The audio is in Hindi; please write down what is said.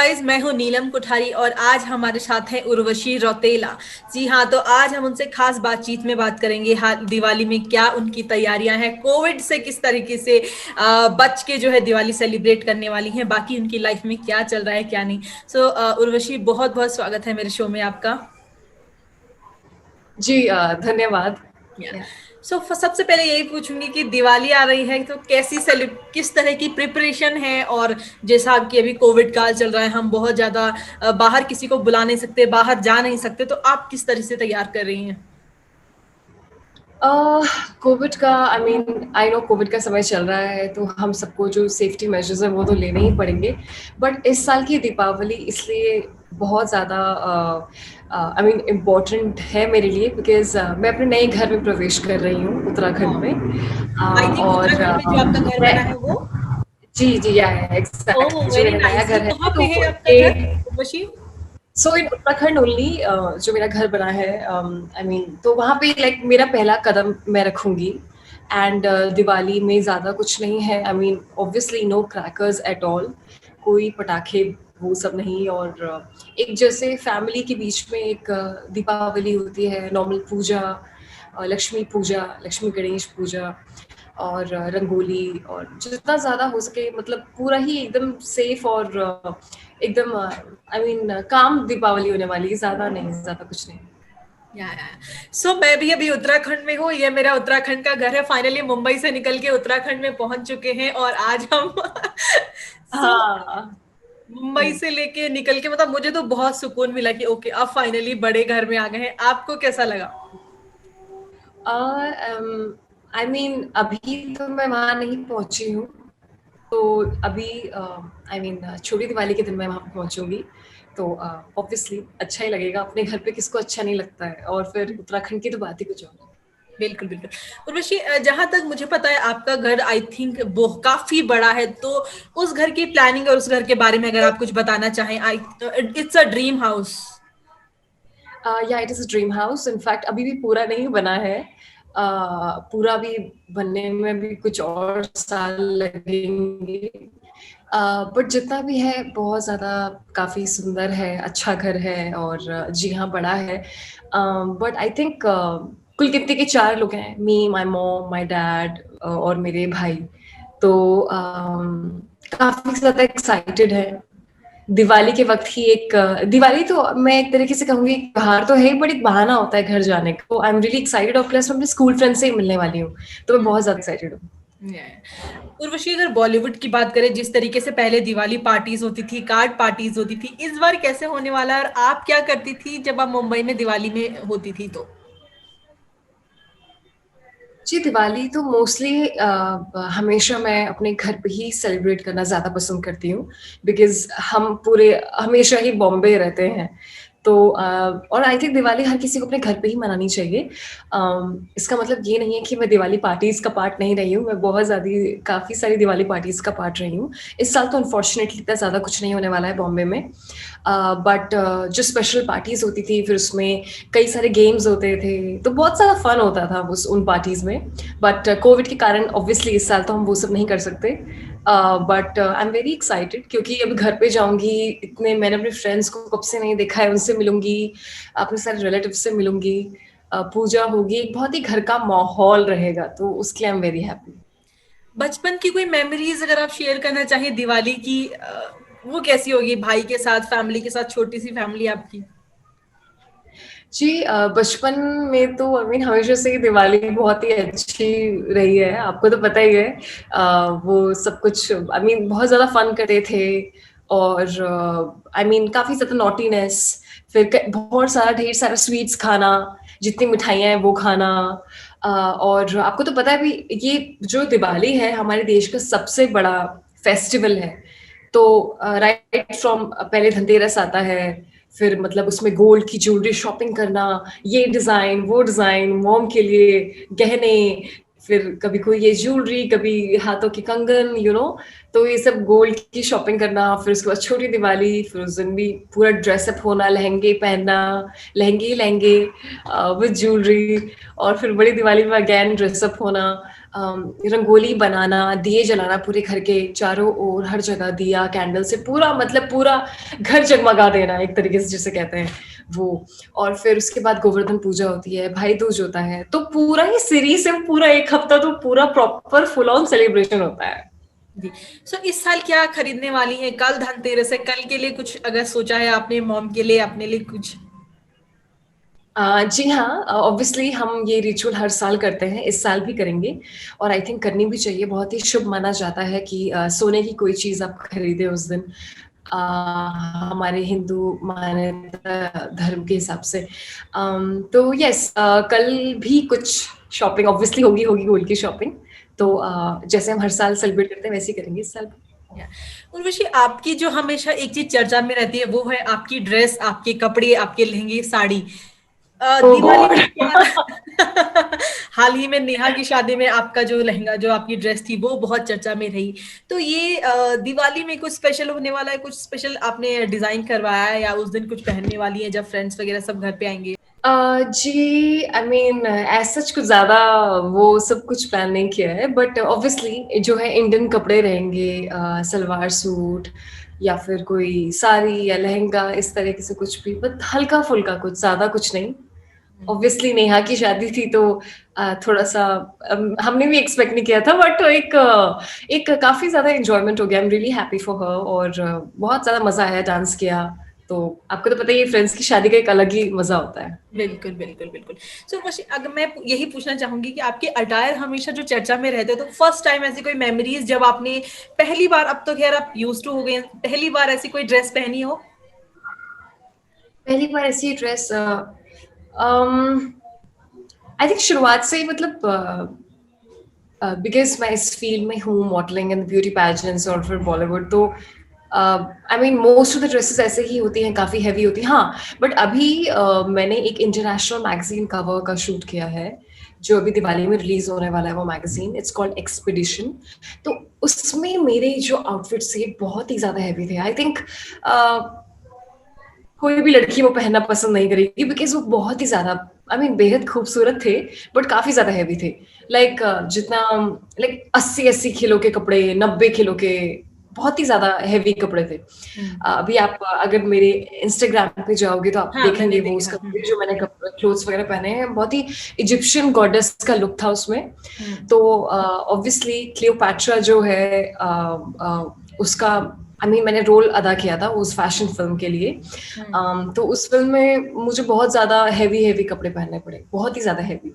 गाइस, मैं हूं नीलम कुठारी और आज हमारे साथ है उर्वशी रौतेला। जी हाँ, तो आज हम उनसे खास बातचीत में बात करेंगे। हाँ, दिवाली में क्या उनकी तैयारियां हैं, कोविड से किस तरीके से बच के जो है दिवाली सेलिब्रेट करने वाली हैं, बाकी उनकी लाइफ में क्या चल रहा है क्या नहीं। सो उर्वशी, बहुत बहुत स्वागत है मेरे शो में आपका। जी धन्यवाद। या सो सबसे पहले यही पूछूंगी कि दिवाली आ रही है तो कैसी सेलिब किस तरह की प्रिपरेशन है। और जैसा कि अभी कोविड काल चल रहा है, हम बहुत ज्यादा बाहर किसी को बुला नहीं सकते, बाहर जा नहीं सकते, तो आप किस तरह से तैयार कर रही हैं? कोविड का आई नो कोविड का समय चल रहा है तो हम सबको जो सेफ्टी मेजर्स हैं वो तो लेने ही पड़ेंगे। बट इस साल की दीपावली इसलिए बहुत ज़्यादा इम्पोर्टेंट है मेरे लिए बिकॉज मैं अपने नए घर में प्रवेश कर रही हूँ उत्तराखंड में। आई थिंक और उत्तराखंड में जो आपका घर मैं बना है वो। जी जी या ओह, एग्जैक्टली जो वेरी मेरा नया नाइस। तो घर है कहाँ पे तो है आपका ये घर, उर्वशी? सो इन उत्तराखंड ओनली जो मेरा घर बना है तो वहाँ पे लाइक मेरा पहला कदम मैं रखूंगी। एंड दिवाली में ज़्यादा कुछ नहीं है। Obviously no crackers at all, कोई पटाखे वो सब नहीं। और एक जैसे फैमिली के बीच में एक दीपावली होती है, नॉर्मल पूजा, लक्ष्मी पूजा, लक्ष्मी गणेश पूजा और रंगोली, और जितना ज़्यादा हो सके मतलब पूरा ही एकदम सेफ और एकदम काम दीपावली होने वाली है, ज़्यादा नहीं, ज़्यादा कुछ नहीं। या सो मैं भी अभी उत्तराखंड में हूँ। ये मेरा उत्तराखंड का घर है। फाइनली मुंबई से निकल के उत्तराखंड में पहुंच चुके हैं और आज हम सो हाँ। मुंबई से लेके निकल के मतलब मुझे तो बहुत सुकून मिला कि ओके, अब फाइनली बड़े घर में आ गए हैं। आपको कैसा लगा? अभी तो मैं वहाँ नहीं पहुँची हूँ। तो अभी छोटी दिवाली के दिन मैं वहाँ पे पहुँचूंगी। तो ऑब्वियसली अच्छा ही लगेगा, अपने घर पे किसको अच्छा नहीं लगता है, और फिर उत्तराखंड की तो बात ही कुछ और है। बिल्कुल बिल्कुल। उर्वशी, जहां तक मुझे पता है आपका घर आई थिंक वो काफी बड़ा है, तो उस घर की प्लानिंग और उस घर के बारे में अगर आप कुछ बताना चाहें। I it's a dream house. या it is a dream house. In fact अभी भी पूरा नहीं बना है। पूरा भी बनने में भी कुछ और साल लगेंगे। बट जितना भी है बहुत ज़्यादा काफ़ी सुंदर है, अच्छा घर है, और जी हाँ, बड़ा है। बट आई थिंक कुल कितने के 4 लोग हैं, मी, माय मॉम, माय डैड और मेरे भाई। तो काफ़ी ज़्यादा एक्साइटेड है। दिवाली के वक्त ही एक दिवाली तो मैं एक तरीके से कहूँगी त्योहार तो है, बट एक बहाना होता है घर जाने का। तो आई एम रियली एक्साइटेड, और प्लस मैं अपने स्कूल फ्रेंड से ही मिलने वाली हूँ, तो मैं बहुत ज़्यादा एक्साइटेड हूँ। उर्वशी, अगर बॉलीवुड की बात करें, जिस तरीके से पहले दिवाली पार्टीज होती थी, कार्ड पार्टीज होती थी, इस बार कैसे होने वाला है? और आप क्या करती थी जब आप मुंबई में दिवाली में होती थी तो? जी, दिवाली तो मोस्टली हमेशा मैं अपने घर पे ही सेलिब्रेट करना ज़्यादा पसंद करती हूँ, बिकॉज़ हम पूरे हमेशा ही बॉम्बे रहते हैं। तो और आई थिंक दिवाली हर किसी को अपने घर पे ही मनानी चाहिए। इसका मतलब ये नहीं है कि मैं दिवाली पार्टीज़ का पार्ट नहीं रही हूँ, मैं बहुत ज़्यादा काफ़ी सारी दिवाली पार्टीज़ का पार्ट रही हूँ। इस साल तो अनफॉर्चुनेटली इतना ज़्यादा कुछ नहीं होने वाला है बॉम्बे में। बट जो स्पेशल पार्टीज़ होती थी, फिर उसमें कई सारे गेम्स होते थे, तो बहुत ज़्यादा फन होता था उस उन पार्टीज़ में। बट कोविड के कारण ऑब्वियसली इस साल तो हम वो सब नहीं कर सकते। But I am very excited, क्योंकि अब घर पे जाऊंगी, इतने मैंने अपने फ्रेंड्स को कब से नहीं देखा है, उनसे मिलूंगी, अपने सारे रिलेटिव से मिलूंगी, पूजा होगी, एक बहुत ही घर का माहौल रहेगा, तो उसके लिए आई एम वेरी हैप्पी। बचपन की कोई मेमोरीज अगर आप शेयर करना चाहें दिवाली की, वो कैसी होगी? भाई के साथ, फैमिली के साथ, छोटी सी फैमिली आपकी। जी, बचपन में तो हमेशा से ही दिवाली बहुत ही अच्छी रही है, आपको तो पता ही है। वो सब कुछ बहुत ज़्यादा फन करते थे, और काफ़ी ज़्यादा नॉटीनेस, फिर बहुत सारा ढेर सारा स्वीट्स खाना, जितनी मिठाइयाँ हैं वो खाना। और आपको तो पता है भी, ये जो दिवाली है हमारे देश का सबसे बड़ा फेस्टिवल है। तो राइट फ्रॉम पहले धनतेरस आता है, फिर मतलब उसमें गोल्ड की ज्वेलरी शॉपिंग करना, ये डिजाइन वो डिजाइन, मॉम के लिए गहने, फिर कभी कोई ये ज्वेलरी, कभी हाथों की कंगन, तो ये सब गोल्ड की शॉपिंग करना, फिर उसके बाद छोटी दिवाली, फिर उस दिन भी पूरा ड्रेसअप होना, लहंगे पहनना, लहंगे ही लहंगे विद ज्वेलरी, और फिर बड़ी दिवाली में अगेन ड्रेसअप होना। रंगोली बनाना, दिए जलाना पूरे घर के चारों ओर, हर जगह दिया, कैंडल से पूरा मतलब पूरा घर जगमगा देना एक तरीके से जिसे कहते हैं वो। और फिर उसके बाद गोवर्धन पूजा होती है, भाई दूज होता है, तो पूरा ही सीरीज से पूरा एक हफ्ता तो पूरा प्रॉपर फुल ऑन सेलिब्रेशन होता है। जी। सो इस साल क्या खरीदने वाली हैं? कल धनतेरस है, कल के लिए कुछ अगर सोचा है आपने, मॉम के लिए, अपने लिए कुछ? जी हाँ, ऑब्वियसली हम ये रिचुअल हर साल करते हैं, इस साल भी करेंगे और आई थिंक करनी भी चाहिए। बहुत ही शुभ माना जाता है कि सोने की कोई चीज़ आप खरीदें उस दिन, अ, हमारे हिंदू मान्यता धर्म के हिसाब से। तो यस, कल भी कुछ शॉपिंग ऑब्वियसली होगी होगी गोल्ड की शॉपिंग। तो जैसे हम हर साल सेलिब्रेट करते हैं वैसे ही करेंगे इस साल भी। या, उर्वशी, आपकी जो हमेशा एक चीज चर्चा में रहती है वो है आपकी ड्रेस, आपके कपड़े, आपके लहंगे, साड़ी। ओह दिवाली गॉड! में क्या हाल ही में नेहा की शादी में आपका जो लहंगा, जो आपकी ड्रेस थी, वो बहुत चर्चा में रही। तो ये दिवाली में कुछ स्पेशल होने वाला है? कुछ स्पेशल आपने डिजाइन करवाया है या उस दिन कुछ पहनने वाली है जब फ्रेंड्स वगैरह सब घर पे आएंगे? जी, आई मीन एज़ सच कुछ ज़्यादा वो सब कुछ प्लान नहीं किया है, बट ऑब्वियसली जो है इंडियन कपड़े रहेंगे, सलवार सूट या फिर कोई साड़ी या लहंगा, इस तरीके से कुछ भी, बट हल्का-फुल्का कुछ, ज़्यादा कुछ नहीं। ऑब्वियसली नेहा की शादी थी तो थोड़ा-सा हमने भी एक्सपेक्ट नहीं किया था, बट एक काफ़ी ज़्यादा एन्जॉयमेंट हो गया। I am really happy for her और बहुत ज़्यादा मज़ा आया, डांस किया। तो आपको तो पता ही है फ्रेंड्स की शादी का एक अलग ही मज़ा होता है। बिल्कुल, बिल्कुल, बिल्कुल। सो उर्वशी, अगर मैं यही पूछना चाहूंगी कि आपके अटायर हमेशा जो चर्चा में रहते हैं, तो फर्स्ट टाइम ऐसी कोई मेमोरीज जब आपने पहली बार, अब तो खैर आप यूज टू हो गए हैं, पहली बार ऐसी कोई ड्रेस पहनी हो? पहली बार ऐसी ड्रेस आई थिंक शुरुआत से ही मतलब बिकॉज मैं इस फील्ड में हूँ, मॉडलिंग एंड ब्यूटी पैजेंट्स और फिर बॉलीवुड, तो I mean most of the dresses ऐसे ही होती हैं, काफ़ी हैवी होती हैं। हाँ, बट अभी मैंने एक इंटरनेशनल मैगजीन कवर का शूट किया है जो अभी दिवाली में रिलीज होने वाला है। वो मैगजीन इट्स कॉल्ड एक्सपीडिशन। तो उसमें मेरे जो आउटफिट्स थे बहुत ही ज़्यादा हैवी थे। आई थिंक कोई भी लड़की वो पहनना पसंद नहीं करेगी बिकॉज वो बहुत ही ज्यादा, आई मीन बेहद खूबसूरत थे, बट काफी ज्यादा हैवी थे। लाइक जितना, लाइक 80-80 किलो के कपड़े, 90 किलो के, बहुत ही ज्यादा हैवी कपड़े थे। अभी आप अगर मेरे इंस्टाग्राम पे जाओगे तो आप हाँ, मैंने देखेंगे वो देखा। उसका जो मैंने क्लोथ्स वगैरह पहने हैं, बहुत ही इजिप्शियन गॉडेस का लुक था उसमें। तो ऑब्वियसली क्लियोपैट्रा जो है उसका, आई मीन मैंने रोल अदा किया था उस फैशन फिल्म के लिए। तो उस फिल्म में मुझे बहुत ज्यादा हैवी हैवी कपड़े पहनने पड़े, बहुत ही ज्यादा हैवी।